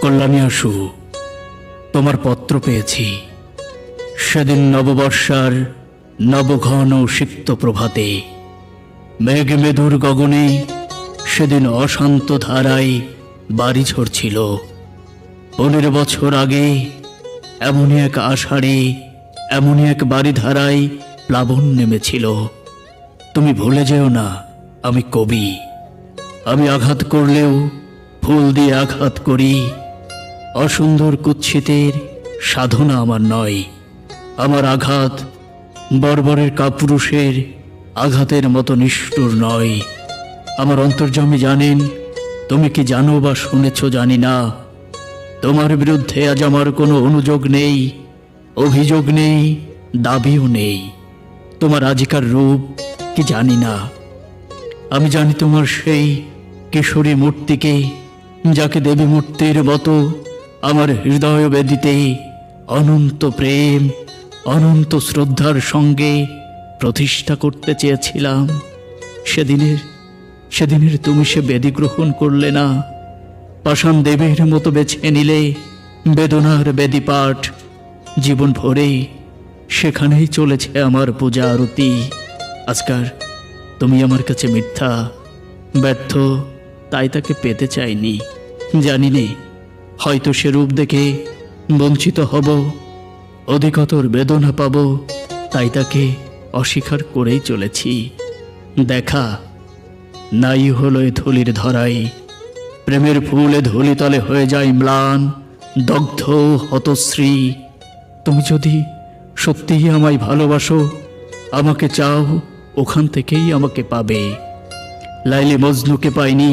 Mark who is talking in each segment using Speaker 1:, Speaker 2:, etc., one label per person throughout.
Speaker 1: কল্যাণী আসু, তোমার পত্র পেয়েছি। সেদিন নববর্ষার নবঘন সিক্ত প্রভাতে মেঘ মেদুর গগনে সেদিন অশান্ত ধারায় বাড়ি ঝরছিল। 15 বছর আগে এমনই এক আষাঢ়ে এমনই এক বাড়ি ধারায় প্লাবন নেমেছিল। তুমি ভুলে যেও না, আমি কবি। আমি আঘাত করলেও ফুল দিয়ে আঘাত করি। অসুন্দর কুৎসিতের সাধনা আমার নয়। আমার আঘাত বর্বরের কাপুরুষের আঘাতের মতো নিষ্ঠুর নয়। আমার অন্তর্যামী জানেন, তুমি কি জানো বা শুনেছ জানি না, তোমার বিরুদ্ধে আজ আমার কোনো অনুযোগ নেই, অভিযোগ নেই, দাবিও নেই। তোমার আজিকার রূপ কি জানি না। আমি জানি তোমার সেই কিশোরী মূর্তিকে, যাকে দেবী মূর্তির মতো আমার হৃদয় বেদিতে অনন্ত প্রেম অনন্ত শ্রদ্ধার সঙ্গে প্রতিষ্ঠা করতে চেয়েছিলাম। সেদিনের তুমি সে বেদি গ্রহণ করলে না। পাষাণ দেবীর মতো বেছে নিলে বেদনার বেদি পাঠ। জীবন ভরে সেখানেই চলেছে আমার পূজা আরতি। আজকার তুমি আমার কাছে মিথ্যা, ব্যর্থ, তাই তাকে পেতে চাইনি। জানি নে, হয়তো সে রূপ দেখে বঞ্চিত হব, অধিকতর বেদনা পাব, তাই তাকে অস্বীকার করেই চলেছি। দেখা নাই হলো এ ধুলির ধরাই, প্রেমের ফুলে ধুলিতলে হয়ে যায় ম্লান, দগ্ধ, হতশ্রী। তুমি যদি সত্যিই আমায় ভালোবাসো, আমাকে চাও, ওখান থেকেই আমাকে পাবে। লাইলি মজনুকে পাইনি,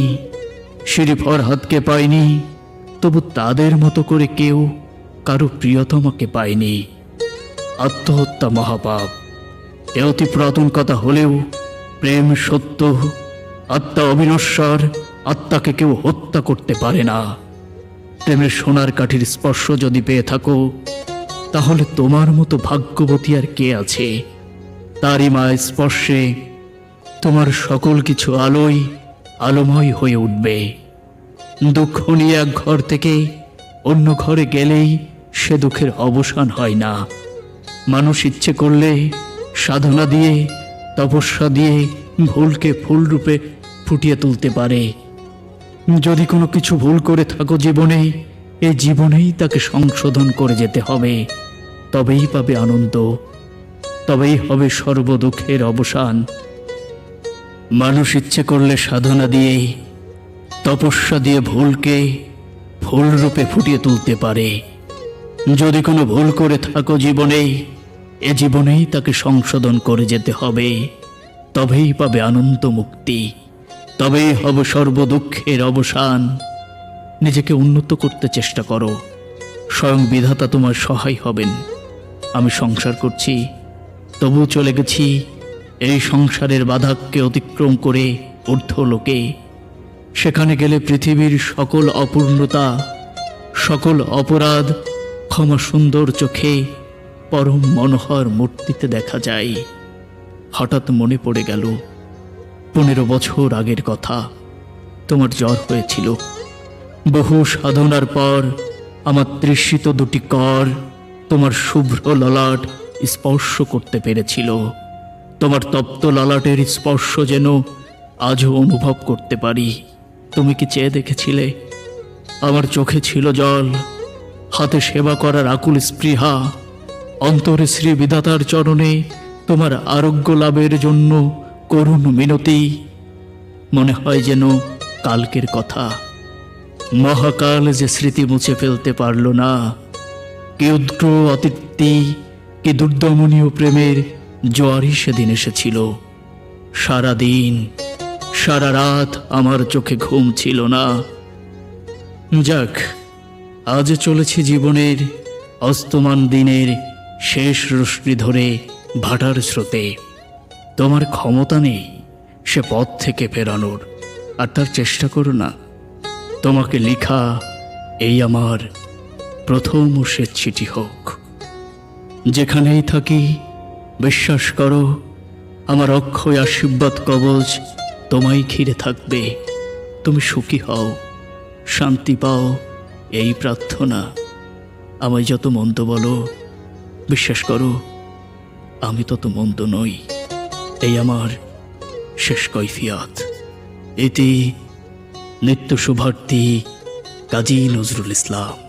Speaker 1: শিরি ফরহাদকে পাইনি, তবু তাদের মতো করে কেউ কারো প্রিয়তমাকে পায়নি। আত্মহত্যা মহাপাপ, এ অতি পুরাতন কথা হলেও প্রেম সত্য। আত্মা অবিনশ্বর, আত্মাকে কেউ হত্যা করতে পারে না। প্রেমের সোনার কাঠির স্পর্শ যদি পেয়ে থাকো, তাহলে তোমার মতো ভাগ্যবতী আর কে আছে? তারই মায়ের স্পর্শে তোমার সকল কিছু আলোয় আলোময় হয়ে উঠবে। দুঃখ নিয়ে এক ঘর থেকে অন্য ঘরে গেলেই সে দুঃখের অবসান হয় না। মানুষ ইচ্ছে করলে সাধনা দিয়ে, তপস্যা দিয়ে ভুলকে ফুল রূপে ফুটিয়ে তুলতে পারে। যদি কোনো কিছু ভুল করে থাকো জীবনে, এই জীবনেই তাকে সংশোধন করে যেতে হবে। তবেই পাবে আনন্দ, তবেই হবে সর্বদুঃখের অবসান। মানুষ ইচ্ছে করলে সাধনা দিয়ে, তপস্যা দিয়ে ভুলকে ফুল রূপে ফুটিয়ে তুলতে পারে। যদি কোনো ভুল করে থাকো জীবনে, এ জীবনেই তাকে সংশোধন করে যেতে হবে। তবেই পাবে আনন্দ, মুক্তি, তবেই হবে সর্বদুঃখের অবসান। নিজেকে উন্নত করতে চেষ্টা করো, স্বয়ং বিধাতা তোমার সহায় হবেন। আমি সংসার করছি, তবু চলে গেছি এই সংসারের বাধাকে অতিক্রম করে ঊর্ধ্বলোকে। সেখানে গেলে পৃথিবীর সকল অপূর্ণতা, সকল অপরাধ ক্ষমা সুন্দর চোখে পরম মনোহর মূর্তিতে দেখা যায়। হঠাৎ মনে পড়ে গেল 15 বছর আগের কথা। তোমার জ্বর হয়েছিল। বহু সাধনার পর আমার তৃষিত দুটি কর তোমার শুভ্র ললাট স্পর্শ করতে পেরেছিল। তোমার তপ্ত ললাটের স্পর্শ যেন আজও অনুভব করতে পারি। তুমি কি চেয়ে দেখেছিলে? আমার চোখে ছিল জল, হাতে সেবা করার আকুল স্পৃহা, অন্তরে শ্রী বিধাতার চরণে তোমার আরোগ্য লাভের জন্য করুণ মিনতি। মনে হয় যেন কালকের কথা। মহাকাল যে স্মৃতি মুছে ফেলতে পারল না। কি উদ্গ্র অতৃপ্তি, কি দুর্দমনীয় প্রেমের জোয়ারই সেদিন এসেছিল। সারাদিন সারা রাত আমার চোখে ঘুম ছিল না। যাক, আজ চলেছি জীবনের অস্তমান দিনের শেষ রশ্মি ধরে ভাটার স্রোতে। তোমার ক্ষমতা নেই সে পথ থেকে ফেরানোর, আর তার চেষ্টা করো না। তোমাকে লেখা এই আমার প্রথম ও শেষ চিঠি হোক। যেখানেই থাকি বিশ্বাস করো, আমার অক্ষয় আশীর্বাদ কবচ তোমায় ঘিরে থাকবে। তুমি সুখী হও, শান্তি পাও, এই প্রার্থনা। আমায় যত মন্দ বলো, বিশ্বাস করো আমি তত মন্দ নই। এই আমার শেষ কৈফিয়ত। এটি নিত্য শুভার্থী কাজী নজরুল ইসলাম।